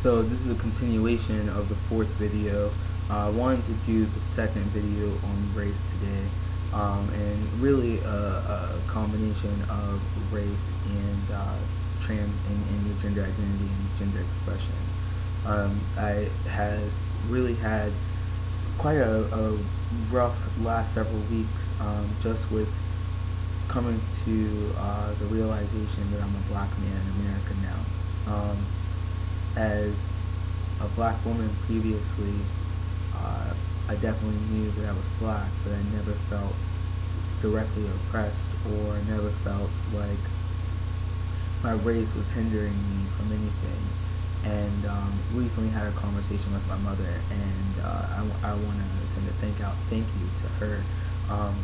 So this is a continuation of the fourth video. I wanted to do the second video on race today, and really a combination of race and trans and your gender identity and gender expression. I had really had quite a rough last several weeks, just with coming to the realization that I'm a black man in America now. As a black woman previously, I definitely knew that I was black, but I never felt directly oppressed or never felt like my race was hindering me from anything. And recently had a conversation with my mother, and I want to send a thank you to her,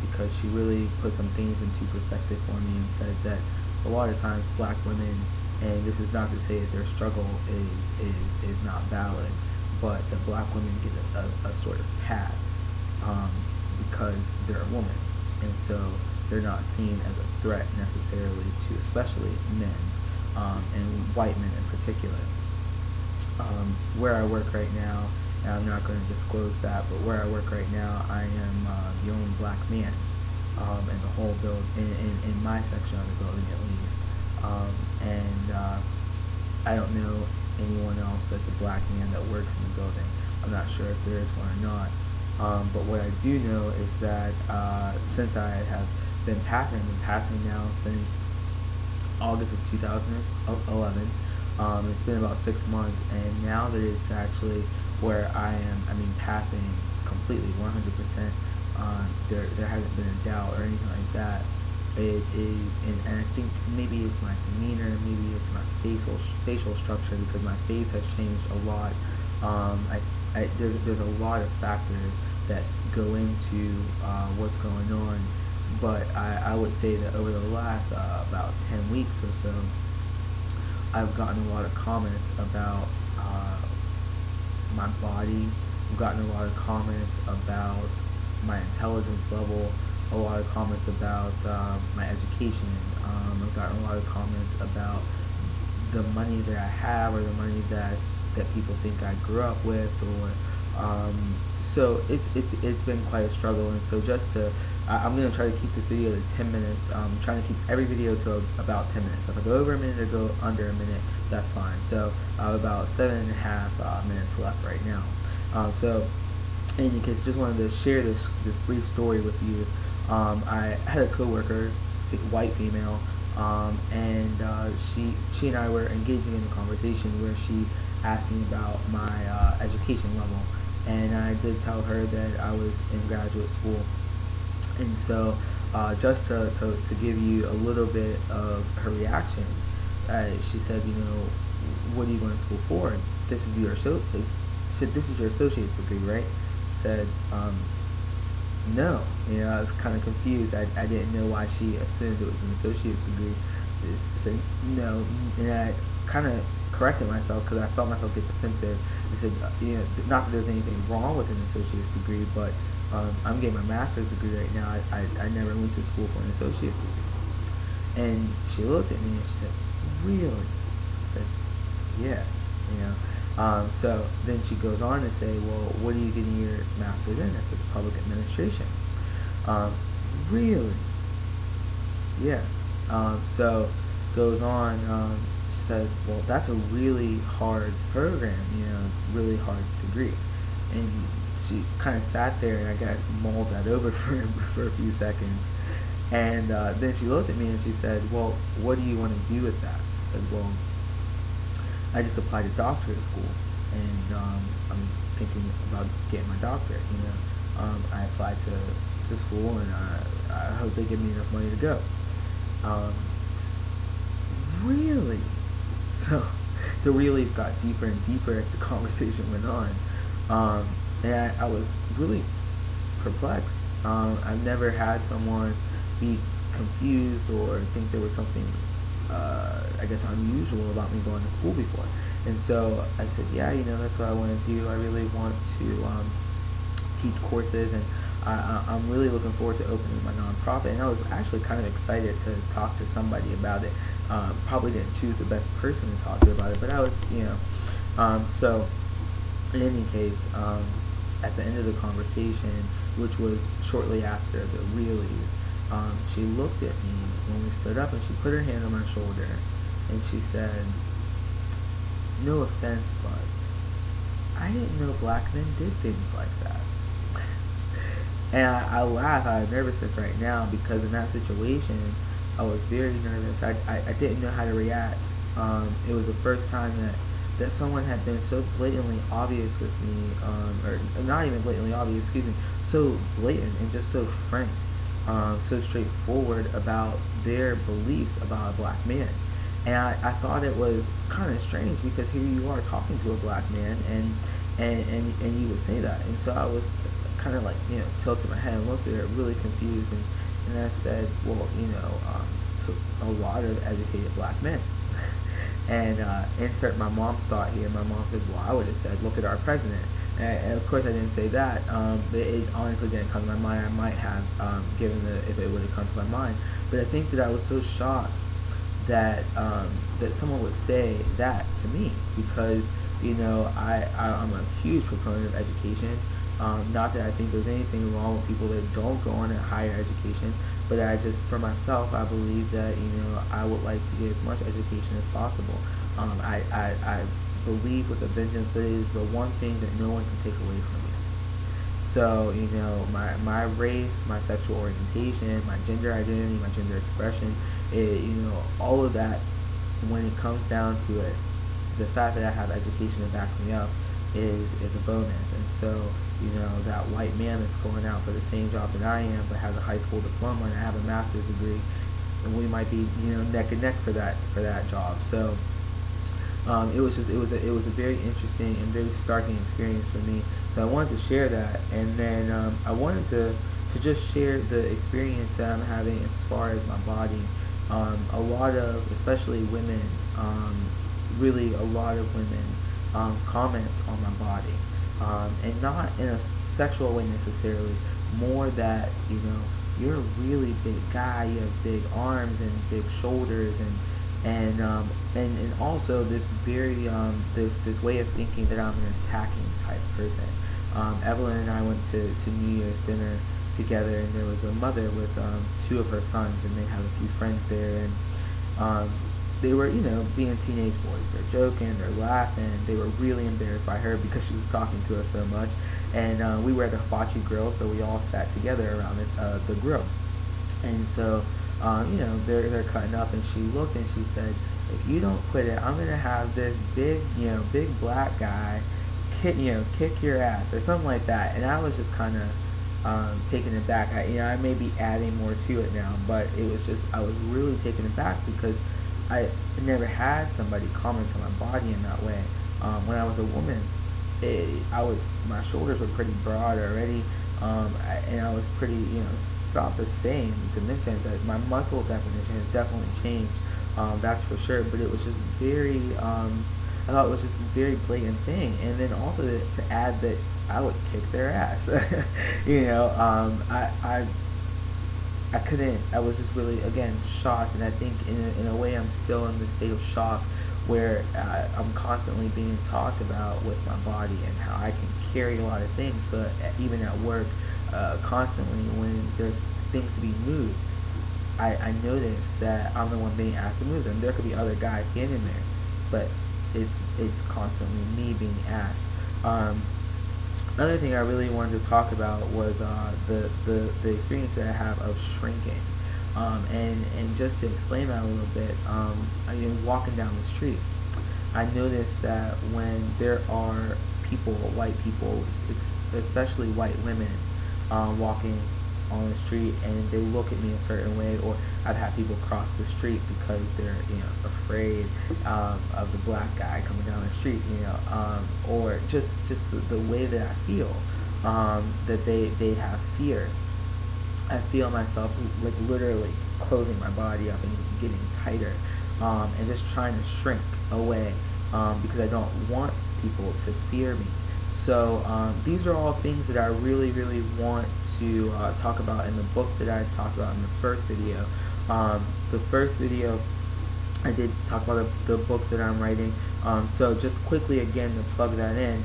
because she really put some things into perspective for me and said that a lot of times black women, and this is not to say that their struggle is not valid, but that black women get a sort of pass because they're a woman, and so they're not seen as a threat necessarily to especially men, and white men in particular. Where I work right now, and I'm not going to disclose that, but where I work right now, I am the only black man in the whole building, in my section of the building at least. I don't know anyone else that's a black man that works in the building. I'm not sure if there is one or not. But what I do know is that since I have been passing, now since August of 2011. It's been about 6 months, and now that it's actually where I mean, passing completely 100%, there hasn't been a doubt or anything like that. It is, and I think maybe it's my demeanor, maybe it's my facial structure, because my face has changed a lot. There's a lot of factors that go into what's going on, but I would say that over the last about 10 weeks or so, I've gotten a lot of comments about my body. I've gotten a lot of comments about my intelligence level, a lot of comments about my education. I've gotten a lot of comments about the money that I have, or the money that people think I grew up with, or so it's been quite a struggle. And so I'm going to try to keep this video to 10 minutes. I'm trying to keep every video to about 10 minutes. So if I go over a minute or go under a minute, that's fine. So I have about 7.5 minutes left right now. So in any case, just wanted to share this brief story with you. I had a coworker, white female, and she and I were engaging in a conversation where she asked me about my education level, and I did tell her that I was in graduate school. And so just to give you a little bit of her reaction, she said, you know, what are you going to school for? This is your associate's degree, right? Said, no. You know, I was kind of confused. I didn't know why she assumed it was an associate's degree. I said, no. And I kind of corrected myself, because I felt myself get defensive. I said, you know, not that there's anything wrong with an associate's degree, but I'm getting my master's degree right now. I never went to school for an associate's degree. And she looked at me and she said, really? I said, yeah. You know. So then she goes on to say, well, what are you getting your master's in? I said, public administration. Really? Yeah. So goes on, she says, well, that's a really hard program, you know, it's a really hard degree. And she kind of sat there, and I guess mulled that over for a few seconds. And then she looked at me and she said, well, what do you want to do with that? I said, well, I just applied to doctorate school, and I'm thinking about getting my doctorate. You know, I applied to school, and I hope they give me enough money to go. Really? So the reallys got deeper and deeper as the conversation went on, and I was really perplexed. I've never had someone be confused or think there was something I guess unusual about me going to school before. And so I said, yeah, you know, that's what I want to do. I really want to teach courses, and I'm really looking forward to opening my nonprofit. And I was actually kind of excited to talk to somebody about it. Probably didn't choose the best person to talk to about it, but I was, you know, So in any case, at the end of the conversation, which was shortly after the Reallys, she looked at me when we stood up and she put her hand on my shoulder and she said, "No offense, but I didn't know black men did things like that." And I laugh out of nervousness right now because in that situation, I was very nervous. I didn't know how to react. It was the first time that someone had been so blatantly obvious with me, or not even blatantly obvious, excuse me, so blatant and just so frank, so straightforward about their beliefs about a black man. And I thought it was kind of strange because here you are talking to a black man and you would say that. And so I was kind of like, tilted my head and looked at her really confused. And I said, well, so a lot of educated black men. And insert my mom's thought here. My mom said, well, I would have said, look at our president. And of course I didn't say that. It honestly didn't come to my mind. I might have if it would have come to my mind. But I think that I was so shocked that that someone would say that to me because I'm a huge proponent of education. Not that I think there's anything wrong with people that don't go on a higher education, but I just, for myself, I believe that I would like to get as much education as possible. I believe with a vengeance that it is the one thing that no one can take away from you. So my race, my sexual orientation, my gender identity, my gender expression, all of that, when it comes down to it, the fact that I have education to back me up is a bonus. And so that white man that's going out for the same job that I am but has a high school diploma and I have a master's degree, and we might be neck and neck for that job. So it was a very interesting and very startling experience for me. So I wanted to share that, and then I wanted to just share the experience that I'm having as far as my body. A lot of, especially women, really a lot of women comment on my body, and not in a sexual way necessarily, more that you're a really big guy, you have big arms and big shoulders, and also this very this way of thinking that I'm an attacking type person. Evelyn and I went to New Year's dinner together, and there was a mother with two of her sons, and they had a few friends there, and they were being teenage boys. They're joking, they're laughing. They were really embarrassed by her because she was talking to us so much. And we were at the hibachi grill, so we all sat together around the grill. And so they're cutting up, and she looked and she said, "If you don't quit it, I'm gonna have this big black guy kick your ass," or something like that. And I was just kind of taken aback. I may be adding more to it now, but it was just, I was really taken aback because I never had somebody comment on my body in that way. When I was a woman, my shoulders were pretty broad already, and I was pretty, it's about the same dimensions. My muscle definition has definitely changed, that's for sure. But it was just very, I thought it was just a very blatant thing. And then also to add that I would kick their ass. I couldn't, I was just really, again, shocked. And I think in a way I'm still in this state of shock where I'm constantly being talked about with my body and how I can carry a lot of things. So even at work, constantly when there's things to be moved, I notice that I'm the one being asked to move them. There could be other guys standing there, but it's constantly me being asked. Another thing I really wanted to talk about was the experience that I have of shrinking. And just to explain that a little bit, walking down the street, I noticed that when there are people, white people, especially white women, walking on the street and they look at me a certain way, or I've had people cross the street because they're afraid of the black guy coming down the street, or just the way that I feel, that they have fear. I feel myself like literally closing my body up and getting tighter, and just trying to shrink away, because I don't want people to fear me. So these are all things that I really, really want to talk about in the book that I talked about in the first video. The first video I did talk about the book that I'm writing, So just quickly again to plug that in,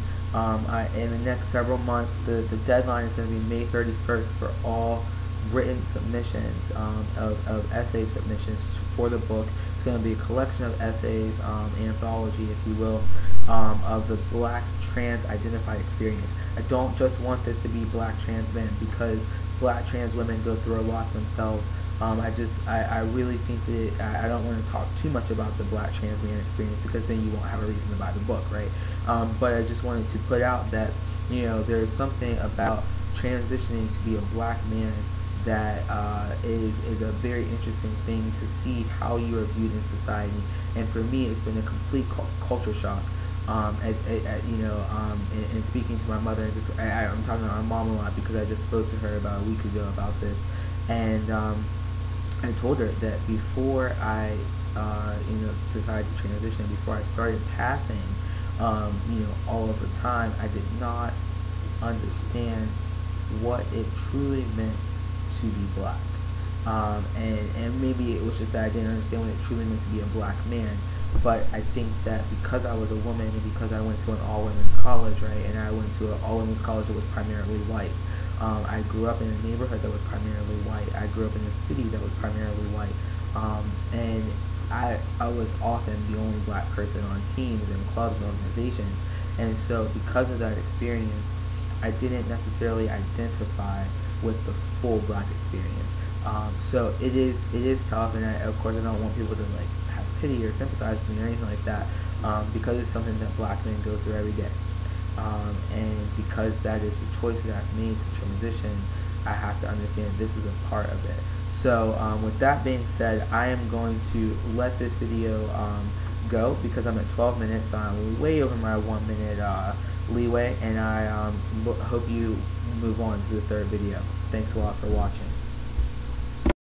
in the next several months, the deadline is going to be May 31st for all written submissions, of essay submissions for the book. It's going to be a collection of essays, anthology, if you will, of the Black trans identified experience. I don't just want this to be Black trans men, because Black trans women go through a lot themselves. I really think that I don't want to talk too much about the Black trans man experience, because then you won't have a reason to buy the book, right? But I just wanted to put out that, there's something about transitioning to be a Black man that is a very interesting thing to see how you are viewed in society. And for me, it's been a complete culture shock. And speaking to my mother, and I'm talking to my mom a lot, because I just spoke to her about a week ago about this, and I told her that before I decided to transition, before I started passing, all of the time, I did not understand what it truly meant to be Black. And maybe it was just that I didn't understand what it truly meant to be a Black man. But I think that because I was a woman, and because I went to an all-women's college, right, and I went to an all-women's college that was primarily white, I grew up in a neighborhood that was primarily white. I grew up in a city that was primarily white, and I was often the only Black person on teams and clubs and organizations. And so because of that experience, I didn't necessarily identify with the full Black experience. So it is tough, and of course I don't want people to have pity or sympathize with me or anything like that, because it's something that Black men go through every day. And because that is the choice that I've made to transition, I have to understand this is a part of it. So with that being said, I am going to let this video go, because I'm at 12 minutes, so I'm way over my 1 minute leeway, and I hope you move on to the third video. Thanks a lot for watching.